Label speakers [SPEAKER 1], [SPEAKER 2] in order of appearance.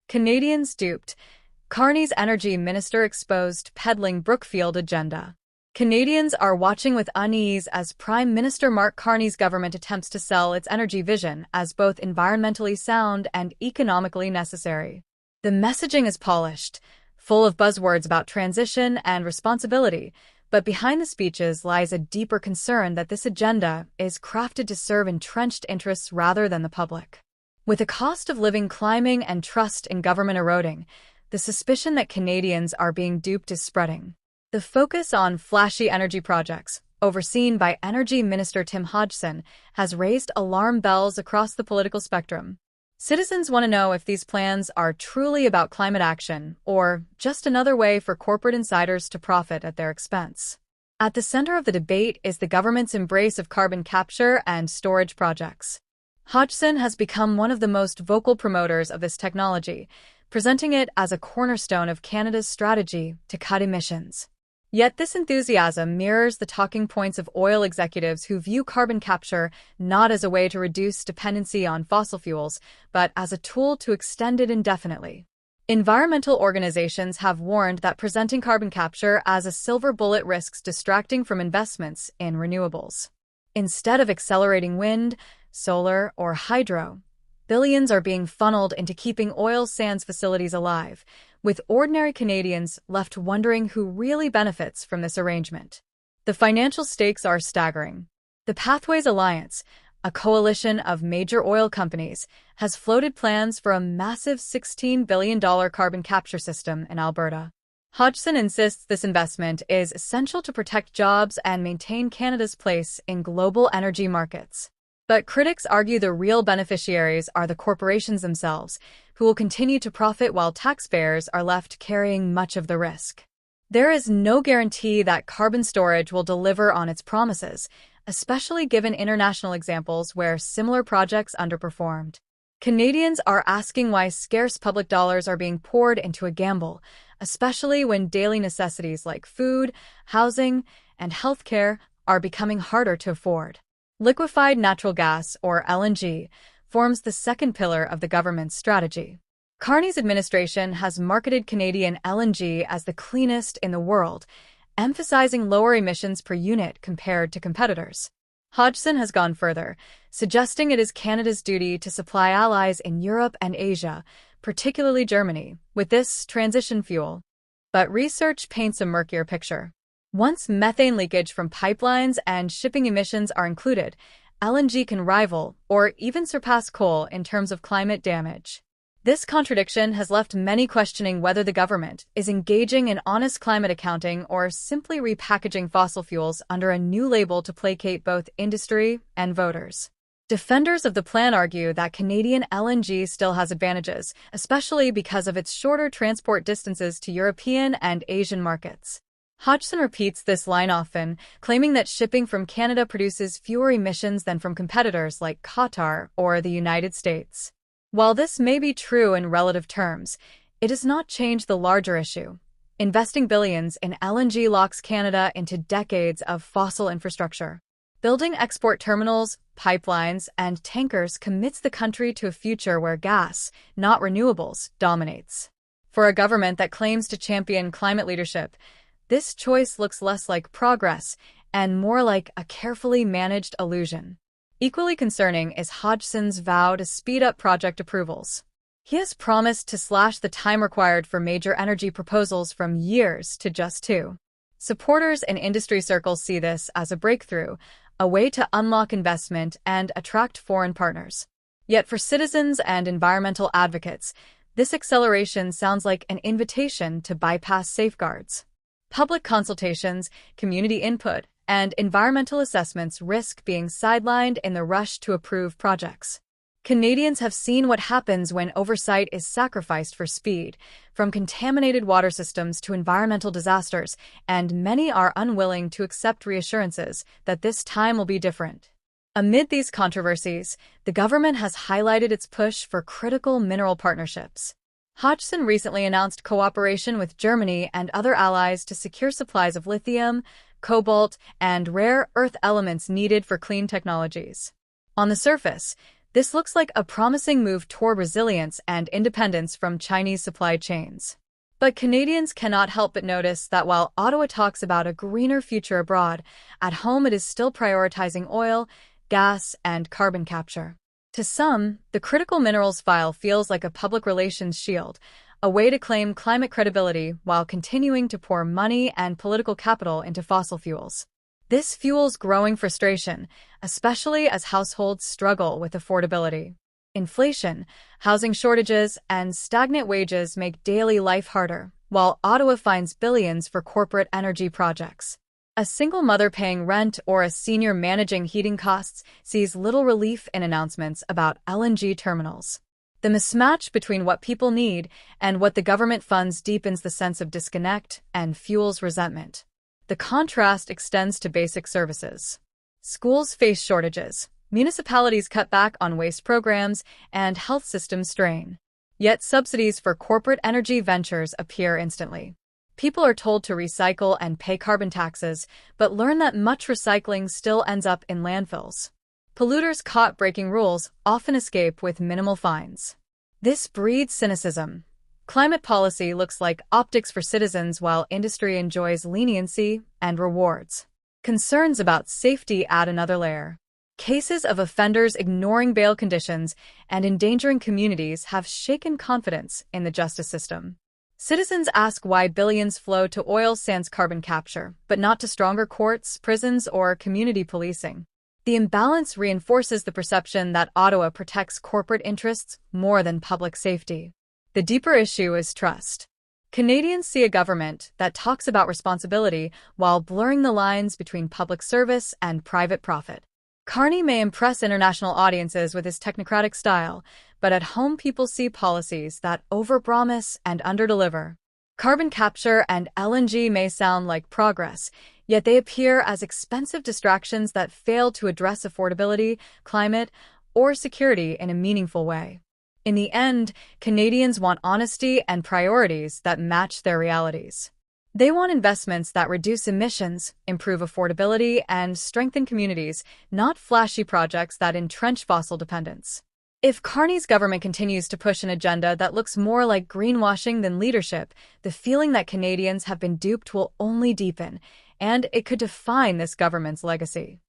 [SPEAKER 1] Canadians duped. Carney's Energy Minister exposed Peddling Brookfield agenda. Canadians are watching with unease as Prime Minister Mark Carney's government attempts to sell its energy vision as both environmentally sound and economically necessary. The messaging is polished, full of buzzwords about transition and responsibility, but behind the speeches lies a deeper concern that this agenda is crafted to serve entrenched interests rather than the public. With a cost of living climbing and trust in government eroding, the suspicion that Canadians are being duped is spreading. The focus on flashy energy projects, overseen by Energy Minister Tim Hodgson, has raised alarm bells across the political spectrum. Citizens want to know if these plans are truly about climate action or just another way for corporate insiders to profit at their expense. At the center of the debate is the government's embrace of carbon capture and storage projects. Hodgson has become one of the most vocal promoters of this technology, presenting it as a cornerstone of Canada's strategy to cut emissions. Yet this enthusiasm mirrors the talking points of oil executives who view carbon capture not as a way to reduce dependency on fossil fuels, but as a tool to extend it indefinitely. Environmental organizations have warned that presenting carbon capture as a silver bullet risks distracting from investments in renewables. Instead of accelerating wind, solar, or hydro, billions are being funneled into keeping oil sands facilities alive, with ordinary Canadians left wondering who really benefits from this arrangement. The financial stakes are staggering. The Pathways Alliance, a coalition of major oil companies, has floated plans for a massive $16 billion carbon capture system in Alberta. Hodgson insists this investment is essential to protect jobs and maintain Canada's place in global energy markets. But critics argue the real beneficiaries are the corporations themselves, who will continue to profit while taxpayers are left carrying much of the risk. There is no guarantee that carbon storage will deliver on its promises, especially given international examples where similar projects underperformed. Canadians are asking why scarce public dollars are being poured into a gamble, especially when daily necessities like food, housing, and healthcare are becoming harder to afford. Liquefied natural gas, or LNG, forms the second pillar of the government's strategy. Carney's administration has marketed Canadian LNG as the cleanest in the world, emphasizing lower emissions per unit compared to competitors. Hodgson has gone further, suggesting it is Canada's duty to supply allies in Europe and Asia, particularly Germany, with this transition fuel. But research paints a murkier picture. Once methane leakage from pipelines and shipping emissions are included, LNG can rival or even surpass coal in terms of climate damage. This contradiction has left many questioning whether the government is engaging in honest climate accounting or simply repackaging fossil fuels under a new label to placate both industry and voters. Defenders of the plan argue that Canadian LNG still has advantages, especially because of its shorter transport distances to European and Asian markets. Hodgson repeats this line often, claiming that shipping from Canada produces fewer emissions than from competitors like Qatar or the United States. While this may be true in relative terms, it does not change the larger issue. Investing billions in LNG locks Canada into decades of fossil infrastructure. Building export terminals, pipelines, and tankers commits the country to a future where gas, not renewables, dominates. For a government that claims to champion climate leadership, this choice looks less like progress and more like a carefully managed illusion. Equally concerning is Hodgson's vow to speed up project approvals. He has promised to slash the time required for major energy proposals from years to just 2. Supporters in industry circles see this as a breakthrough, a way to unlock investment and attract foreign partners. Yet for citizens and environmental advocates, this acceleration sounds like an invitation to bypass safeguards. Public consultations, community input, and environmental assessments risk being sidelined in the rush to approve projects. Canadians have seen what happens when oversight is sacrificed for speed, from contaminated water systems to environmental disasters, and many are unwilling to accept reassurances that this time will be different. Amid these controversies, the government has highlighted its push for critical mineral partnerships. Hodgson recently announced cooperation with Germany and other allies to secure supplies of lithium, cobalt, and rare earth elements needed for clean technologies. On the surface, This looks like a promising move toward resilience and independence from Chinese supply chains. But Canadians cannot help but notice that while Ottawa talks about a greener future abroad, at home it is still prioritizing oil, gas, and carbon capture. To some, the critical minerals file feels like a public relations shield, a way to claim climate credibility while continuing to pour money and political capital into fossil fuels. This fuels growing frustration, especially as households struggle with affordability. Inflation, housing shortages, and stagnant wages make daily life harder, while Ottawa finds billions for corporate energy projects. A single mother paying rent or a senior managing heating costs sees little relief in announcements about LNG terminals. The mismatch between what people need and what the government funds deepens the sense of disconnect and fuels resentment. The contrast extends to basic services. Schools face shortages. Municipalities cut back on waste programs, and health systems strain. Yet subsidies for corporate energy ventures appear instantly. People are told to recycle and pay carbon taxes, but learn that much recycling still ends up in landfills. Polluters caught breaking rules often escape with minimal fines. This breeds cynicism. Climate policy looks like optics for citizens while industry enjoys leniency and rewards. Concerns about safety add another layer. Cases of offenders ignoring bail conditions and endangering communities have shaken confidence in the justice system. Citizens ask why billions flow to oil sands carbon capture, but not to stronger courts, prisons, or community policing. The imbalance reinforces the perception that Ottawa protects corporate interests more than public safety. The deeper issue is trust. Canadians see a government that talks about responsibility while blurring the lines between public service and private profit. Carney may impress international audiences with his technocratic style, but at home people see policies that overpromise and underdeliver. Carbon capture and LNG may sound like progress, yet they appear as expensive distractions that fail to address affordability, climate, or security in a meaningful way. In the end, Canadians want honesty and priorities that match their realities. They want investments that reduce emissions, improve affordability, and strengthen communities, not flashy projects that entrench fossil dependence. If Carney's government continues to push an agenda that looks more like greenwashing than leadership, the feeling that Canadians have been duped will only deepen, and it could define this government's legacy.